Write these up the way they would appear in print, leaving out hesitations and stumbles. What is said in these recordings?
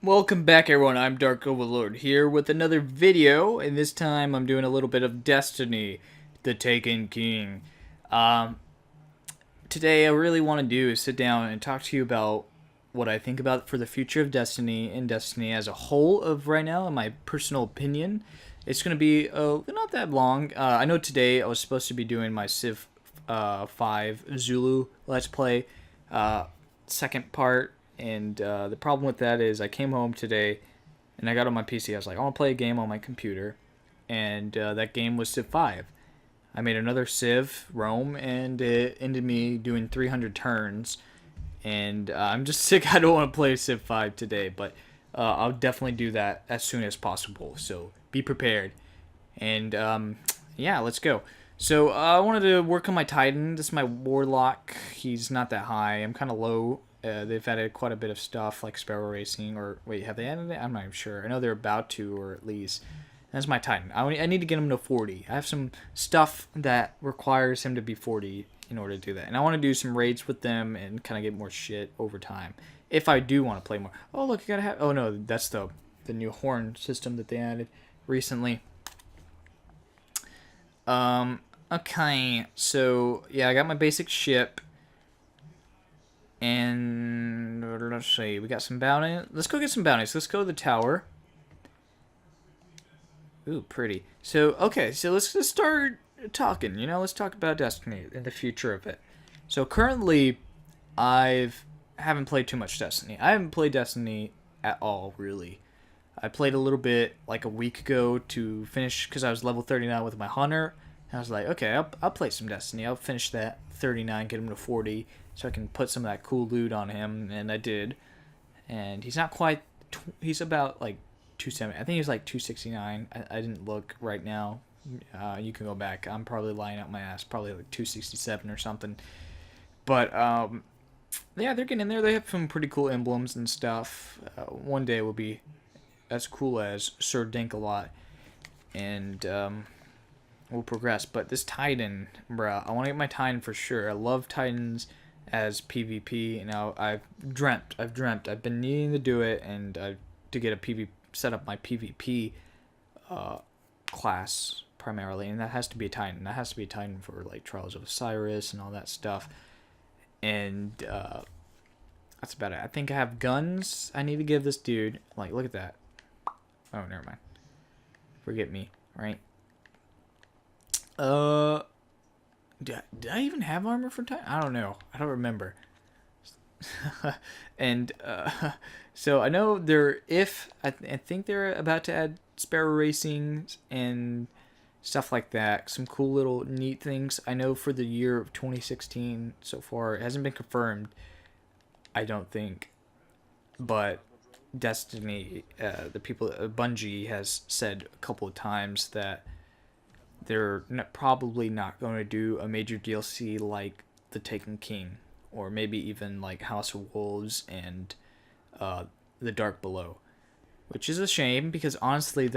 Welcome back everyone, I'm Dark Overlord here with another video, and this time I'm doing a little bit of Destiny, the Taken King. Um, Today I really want to do is sit down and talk to you about what I think about for the future of Destiny and Destiny as a whole of right now, in my personal opinion. It's going to be not that long. I know today I was supposed to be doing my Civ 5 Zulu Let's Play second part, and the problem with that is I came home today and I got on my PC. I was like, I want to play a game on my computer, and that game was Civ 5. I made another Civ Rome, and it ended me doing 300 turns. And I'm just sick. I don't want to play Civ 5 today, but I'll definitely do that as soon as possible. So be prepared. And yeah, let's go. So I wanted to work on my Titan. This is my Warlock. He's not that high. I'm kind of low. They've added quite a bit of stuff like Sparrow Racing. Or wait, have they added it? I'm not even sure. I know they're about to, or at least. That's my Titan. I need to get him to 40. I have some stuff that requires him to be 40 in order to do that. And I want to do some raids with them and kind of get more shit over time. If I do want to play more. Oh, look, you gotta have... Oh, no, that's the new horn system that they added recently. Okay. So, yeah, I got my basic ship. And let's see. We got some bounties. Let's go get some bounties. Let's go to the tower. Ooh, pretty. So, okay, so let's just start talking, let's talk about Destiny and the future of it. So currently, haven't played too much Destiny. I haven't played Destiny at all, really. I played a little bit like a week ago to finish, because I was level 39 with my Hunter. And I was like, okay, I'll play some Destiny. I'll finish that 39, get him to 40, so I can put some of that cool loot on him, and I did. And he's not quite, he's about like 270. I think he was like 269. I didn't look right now. You can go back. I'm probably lying out my ass. Probably like 267 or something. But yeah, they're getting in there. They have some pretty cool emblems and stuff. One day will be as cool as Sir Dinkalot, and we'll progress. But this Titan, bruh, I want to get my Titan for sure. I love Titans as PvP. I've dreamt. I've been needing to do it, and to get a PvP, set up my PvP class primarily, and that has to be a Titan. That has to be a Titan for like Trials of Osiris and all that stuff. And that's about it. I think I have guns I need to give this dude. Like, look at that. Oh, never mind. Forget me, right? Did I even have armor for Titan? I don't know. I don't remember. And so I know I think they're about to add Sparrow Racing and stuff like that. Some cool little neat things. I know for the year of 2016 so far, it hasn't been confirmed, I don't think, but Destiny, the people at Bungie has said a couple of times that they're probably not going to do a major DLC like The Taken King, or maybe even like House of Wolves and The Dark Below, which is a shame, because honestly,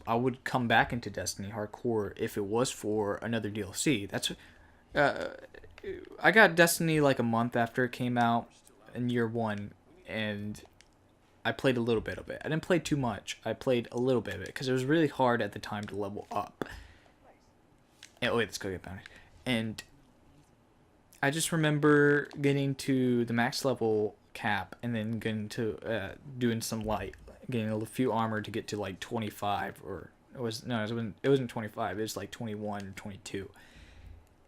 I would come back into Destiny hardcore if it was for another DLC. I got Destiny like a month after it came out in year one, and I played a little bit of it. I didn't play too much. I played a little bit of it because it was really hard at the time to level up. And, wait, let's go get bounty. And I just remember getting to the max level cap and then getting to doing some light, getting a few armor to get to like 25, or it wasn't 25. It was like 21 or 22.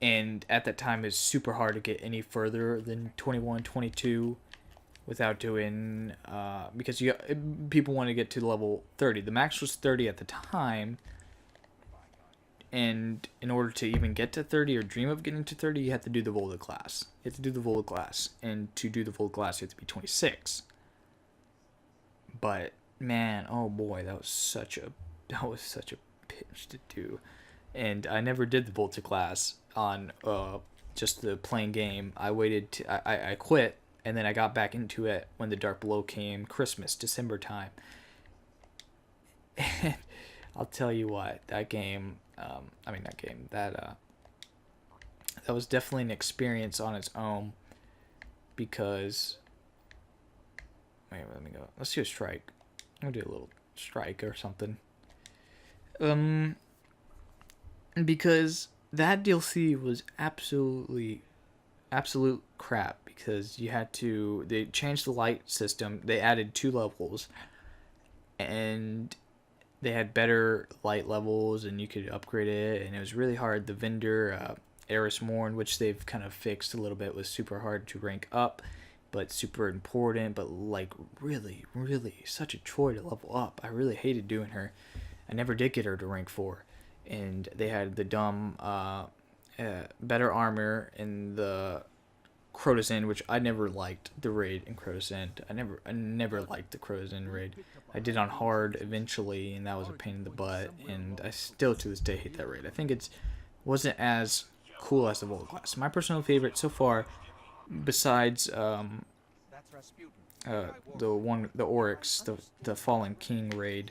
And at that time, it's super hard to get any further than 21, 22 without doing because people want to get to level 30. The max was 30 at the time. And in order to even get to 30 or dream of getting to 30, you have to do the Volta class. You have to do the Volta class. And to do the Volta class, you have to be 26. But, man, oh boy, that was such a pinch to do. And I never did the Volta class on just the plain game. I waited, I quit, and then I got back into it when the Dark Below came, December time. And I'll tell you what, that game... that was definitely an experience on its own, because Wait, let me go. Let's do a strike. I'll do a little strike or something. Because that DLC was absolute crap, because they changed the light system. They added 2 levels, and they had better light levels, and you could upgrade it, and it was really hard. The vendor, Eris Morn, which they've kind of fixed a little bit, was super hard to rank up, but super important, but like really such a chore to level up. I really hated doing her. I never did get her to rank 4. And they had the dumb better armor in the Crota's End, which I never liked the raid in Crota's End. I never liked the Crota's End raid. I did on hard eventually, and that was a pain in the butt, and I still to this day hate that raid. I think it wasn't as cool as the Volt class. My personal favorite so far, besides the Oryx, the Fallen King raid,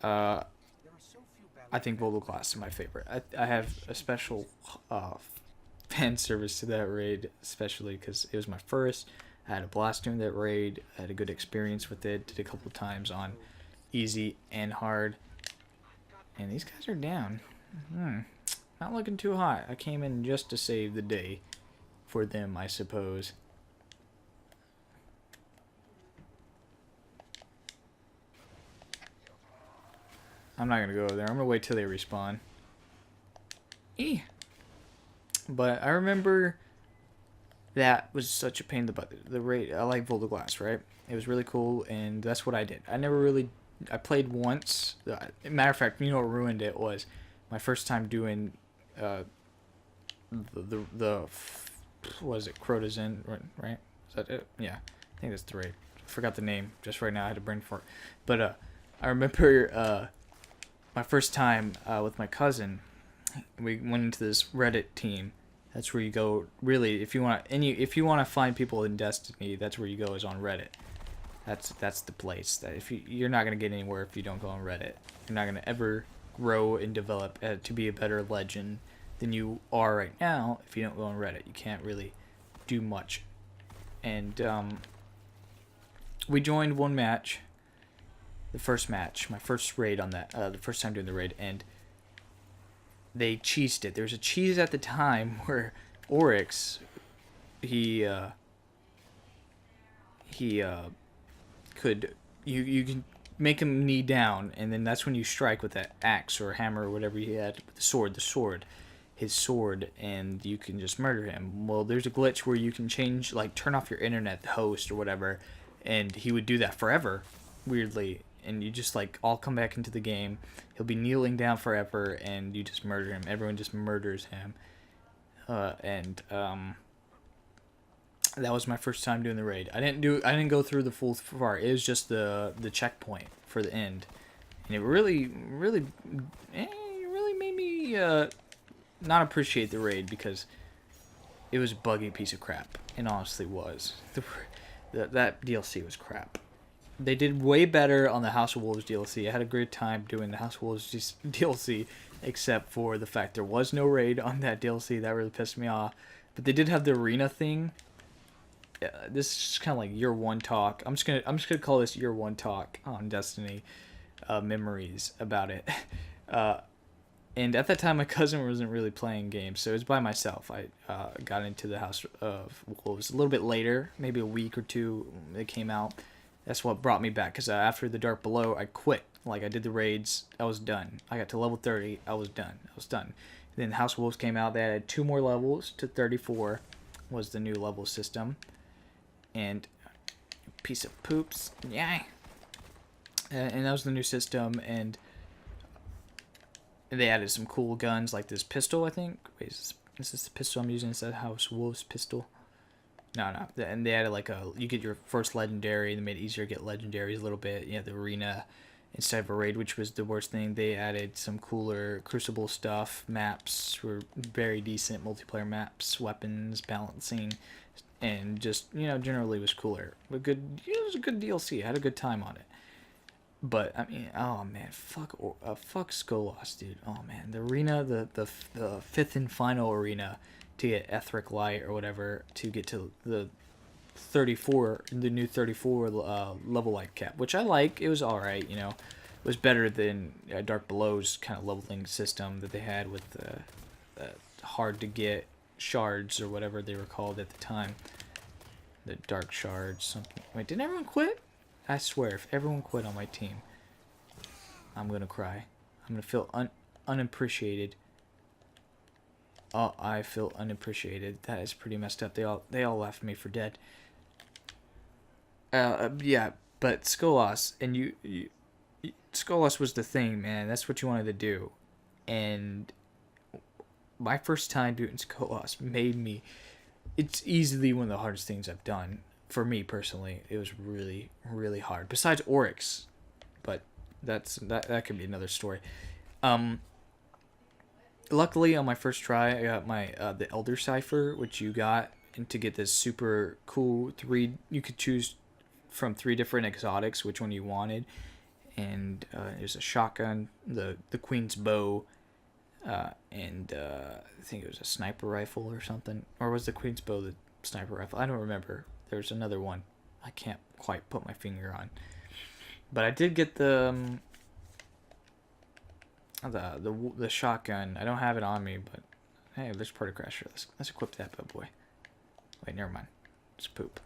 I think Volo class is my favorite. I have a special fan service to that raid, especially because it was my first. I had a blast doing that raid. I had a good experience with it. Did a couple of times on easy and hard. And these guys are down. Not looking too hot. I came in just to save the day for them, I suppose. I'm not gonna go over there. I'm gonna wait till they respawn. But I remember that was such a pain in the butt. The raid, I like Volta Glass, right? It was really cool, and that's what I did. I played once. Matter of fact, you know what ruined it was my first time doing was it Crota's End, right? Is that it? Yeah, I think that's the raid. I forgot the name just right now. I had a brain fart. But I remember my first time with my cousin. We went into this Reddit team. That's where you go. Really, if you want to find people in Destiny, that's where you go, is on Reddit. That's the place. That if you're not gonna get anywhere if you don't go on Reddit. You're not gonna ever grow and develop to be a better legend than you are right now if you don't go on Reddit. You can't really do much. And we joined one match. The first match, my first raid on that, the first time doing the raid, and they cheesed it. There was a cheese at the time where Oryx, he could, you can make him knee down, and then that's when you strike with that axe or hammer or whatever he had, with his sword, and you can just murder him. Well, there's a glitch where you can change, like, turn off your internet host or whatever, and he would do that forever, weirdly. And you just, like, all come back into the game. He'll be kneeling down forever, and you just murder him. Everyone just murders him. That was my first time doing the raid. I didn't go through the full far. It was just the checkpoint for the end, and it really made me not appreciate the raid, because it was a buggy piece of crap. It honestly was. That DLC was crap. They did way better on the House of Wolves DLC. I had a great time doing the House of Wolves DLC, except for the fact there was no raid on that DLC. That really pissed me off. But they did have the arena thing. This is kind of like year one talk. I'm just gonna call this year one talk on Destiny, memories about it. And at that time, my cousin wasn't really playing games, so it was by myself. I got into the House of Wolves a little bit later, maybe a week or two. It came out. That's what brought me back, because after the Dark Below, I quit. Like, I did the raids, I was done. I got to level 30, I was done. And then House of Wolves came out, they added 2 more levels to 34, was the new level system. And, piece of poops, yeah. And that was the new system, and they added some cool guns, like this pistol, I think. Wait, is this the pistol I'm using? Is that House of Wolves pistol? No. And they added you get your first legendary, and they made it easier to get legendaries a little bit. You know, the arena instead of a raid, which was the worst thing. They added some cooler Crucible stuff. Maps were very decent, multiplayer maps, weapons, balancing, and just, you know, generally was cooler. But it was a good DLC. I had a good time on it. But I mean, oh man, fuck Skolas, dude. Oh man, the arena, the 5th and final arena, to get Etheric Light or whatever, to get to the 34, the new 34 level life cap, which I like. It was all right, you know. It was better than Dark Below's kind of leveling system that they had with hard to get shards or whatever they were called at the time. The dark shards, something. Wait, didn't everyone quit? I swear, if everyone quit on my team, I'm gonna cry. I'm gonna feel unappreciated. Oh, I feel unappreciated. That is pretty messed up. They all left me for dead. Yeah, but Skolas and you Skolas was the thing, man. That's what you wanted to do, and my first time doing Skolas made me. It's easily one of the hardest things I've done for me personally. It was really, really hard. Besides Oryx, but that could be another story. Luckily on my first try, I got my the Elder Cipher, which you got, and to get this super cool you could choose from 3 different exotics which one you wanted, and there's a shotgun, the Queen's Bow. And I think it was a sniper rifle or something. Or was the Queen's Bow the sniper rifle? I don't remember. There's another one I can't quite put my finger on. But I did get the shotgun. I don't have it on me, but hey, there's Protocrasher. Let's equip that bad boy. Wait, never mind. It's poop.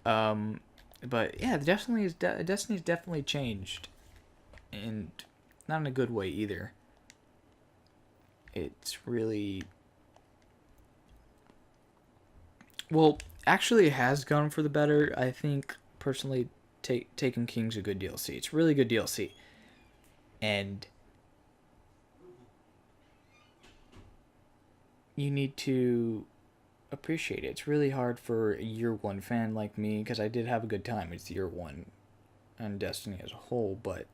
But yeah, Destiny's definitely changed. And not in a good way either. It's really... Well, actually it has gone for the better. I think, personally, Taken King's a good DLC. It's really good DLC. And you need to appreciate it. It's really hard for a year 1 fan like me, because I did have a good time. It's year 1 on Destiny as a whole, but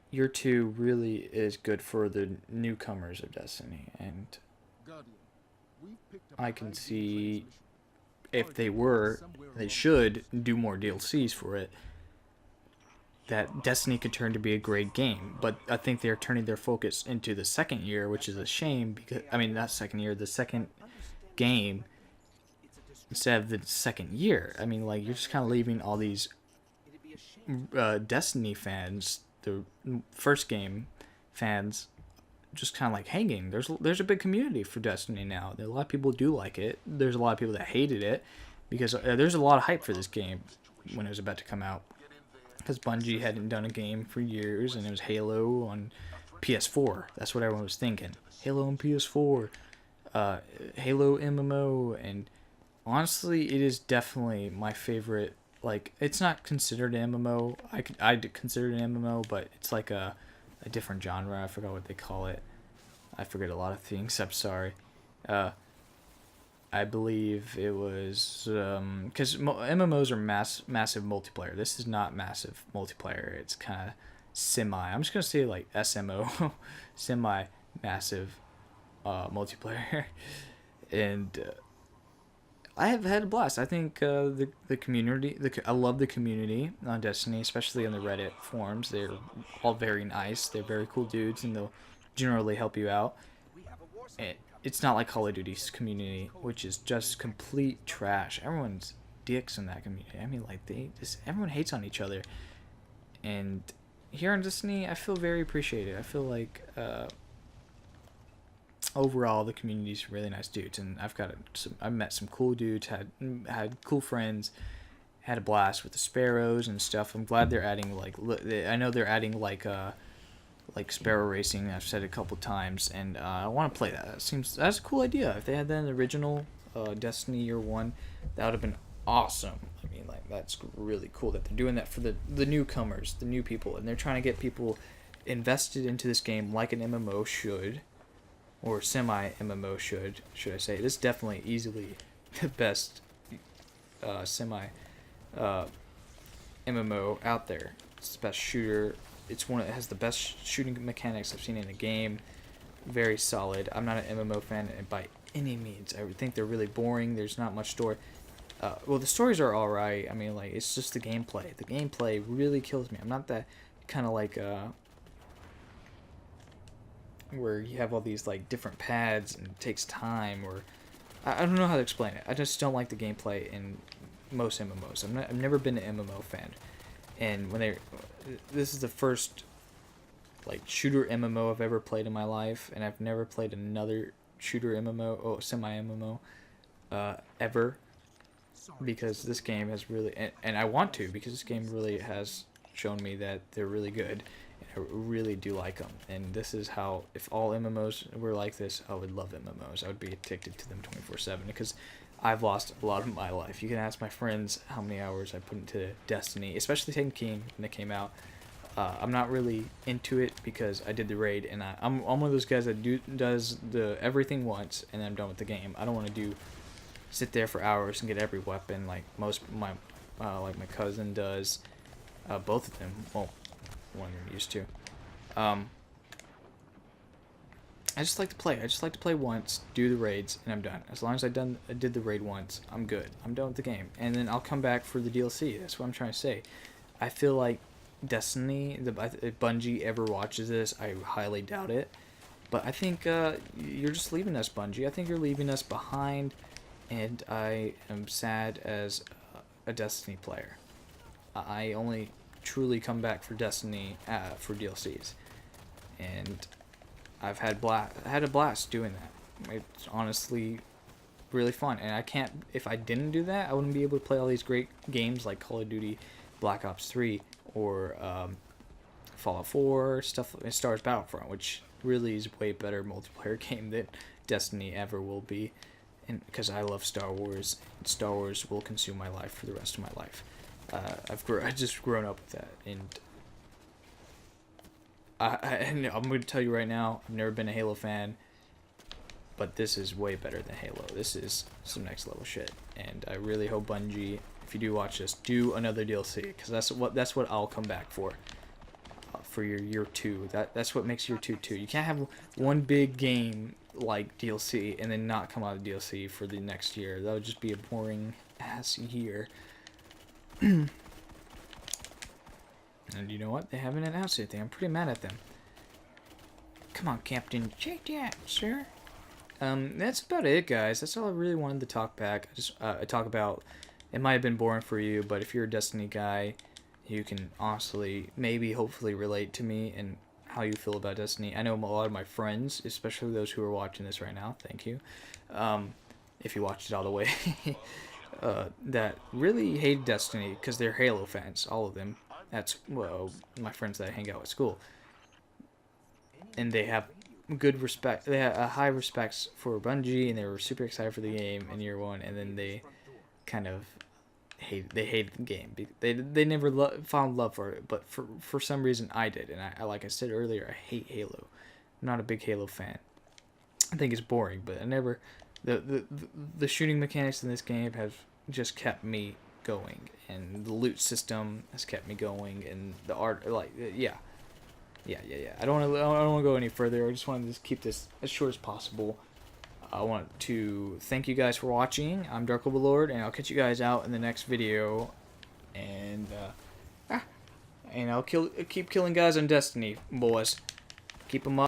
year 2 really is good for the newcomers of Destiny, and I can see if they should do more DLCs for it, that Destiny could turn to be a great game. But I think they're turning their focus into the second year, which is a shame, because, I mean, not second year, the second game instead of the second year. I mean, like, you're just kind of leaving all these Destiny fans, the first game fans, just kind of like hanging. There's a big community for Destiny now. A lot of people do like it. There's a lot of people that hated it because there's a lot of hype for this game when it was about to come out, because Bungie hadn't done a game for years, and it was Halo on PS4. That's what everyone was thinking. Halo on PS4, Halo MMO, and honestly, it is definitely my favorite. Like, it's not considered an MMO. I'd consider it an MMO, but it's like a different genre. I forgot what they call it. I forget a lot of things. I'm sorry. I believe it was because MMOs are massive multiplayer. This is not massive multiplayer. It's kind of semi. I'm just gonna say like SMO, semi massive multiplayer, and I have had a blast. I think the community, I love the community on Destiny, especially on the Reddit forums. They're all very nice. They're very cool dudes, and they'll generally help you out. It's not like Call of Duty's community, which is just complete trash. Everyone's dicks in that community. I mean, like, everyone hates on each other. And here on Destiny, I feel very appreciated. I feel like overall the community's really nice dudes, and I've met some cool dudes, had cool friends, had a blast with the Sparrows and stuff. I'm glad they're adding I know they're adding like Sparrow Racing. I've said it a couple times, and I want to play that. That's a cool idea. If they had that in the original Destiny Year 1, that would have been awesome. I mean, like, that's really cool that they're doing that for the newcomers, the new people, and they're trying to get people invested into this game like an MMO should, or semi-MMO should I say. This is definitely easily the best semi MMO out there. It's the best shooter. It's one that has the best shooting mechanics I've seen in a game. Very solid. I'm not an MMO fan by any means. I think they're really boring. There's not much story. Well, the stories are alright. I mean, like, it's just the gameplay. The gameplay really kills me. I'm not that kind of like where you have all these like different pads and it takes time, or I don't know how to explain it. I just don't like the gameplay in most MMOs. I've never been an MMO fan, and this is the first like shooter MMO I've ever played in my life, and I've never played another shooter MMO, semi MMO, ever, because this game has really, and I want to, because this game really has shown me that they're really good, and I really do like them. And this is how, if all MMOs were like this, I would love MMOs. I would be addicted to them 24/7, because I've lost a lot of my life. You can ask my friends how many hours I put into Destiny, especially Taken King when it came out. I'm not really into it because I did the raid, and I'm one of those guys that does the everything once and then I'm done with the game. I don't want to sit there for hours and get every weapon like most my like my cousin does. Both of them, well, one of them used to. I just like to play. I just like to play once, do the raids, and I'm done. As long as I did the raid once, I'm good. I'm done with the game, and then I'll come back for the DLC. That's what I'm trying to say. I feel like Destiny, if Bungie ever watches this, I highly doubt it. But I think you're just leaving us, Bungie. I think you're leaving us behind, and I am sad as a Destiny player. I only truly come back for Destiny for DLCs, and I've had a blast doing that. It's honestly really fun, and I can't. If I didn't do that, I wouldn't be able to play all these great games like Call of Duty, Black Ops 3, or Fallout 4, stuff like Star Wars Battlefront, which really is a way better multiplayer game than Destiny ever will be, and because I love Star Wars, and Star Wars will consume my life for the rest of my life. I've just grown up with that, and I'm going to tell you right now, I've never been a Halo fan, but this is way better than Halo. This is some next level shit, and I really hope Bungie, if you do watch this, do another DLC, because that's what I'll come back for your year 2. That's what makes year 2 too. You can't have one big game like DLC and then not come out of DLC for the next year. That would just be a boring ass year. And you know what? They haven't announced anything. I'm pretty mad at them. Come on, Captain. Take that, sir. That's about it, guys. That's all I really wanted to talk about. It might have been boring for you, but if you're a Destiny guy, you can honestly, maybe, hopefully relate to me and how you feel about Destiny. I know a lot of my friends, especially those who are watching this right now, thank you, if you watched it all the way, that really hate Destiny because they're Halo fans, all of them. That's, well, my friends that I hang out at school. And they have good respect, they have a high respects for Bungie, and they were super excited for the game in year 1, and then they kind of hated the game. They never found love for it, but for some reason I did, and I like I said earlier, I hate Halo. I'm not a big Halo fan. I think it's boring, but I never the shooting mechanics in this game have just kept me going, and the loot system has kept me going, and the art, like, yeah. I don't want to go any further. I just wanted to keep this as short as possible. I want to thank you guys for watching. I'm Dark Overlord, and I'll catch you guys out in the next video. And I'll keep killing guys on Destiny, boys. Keep them up.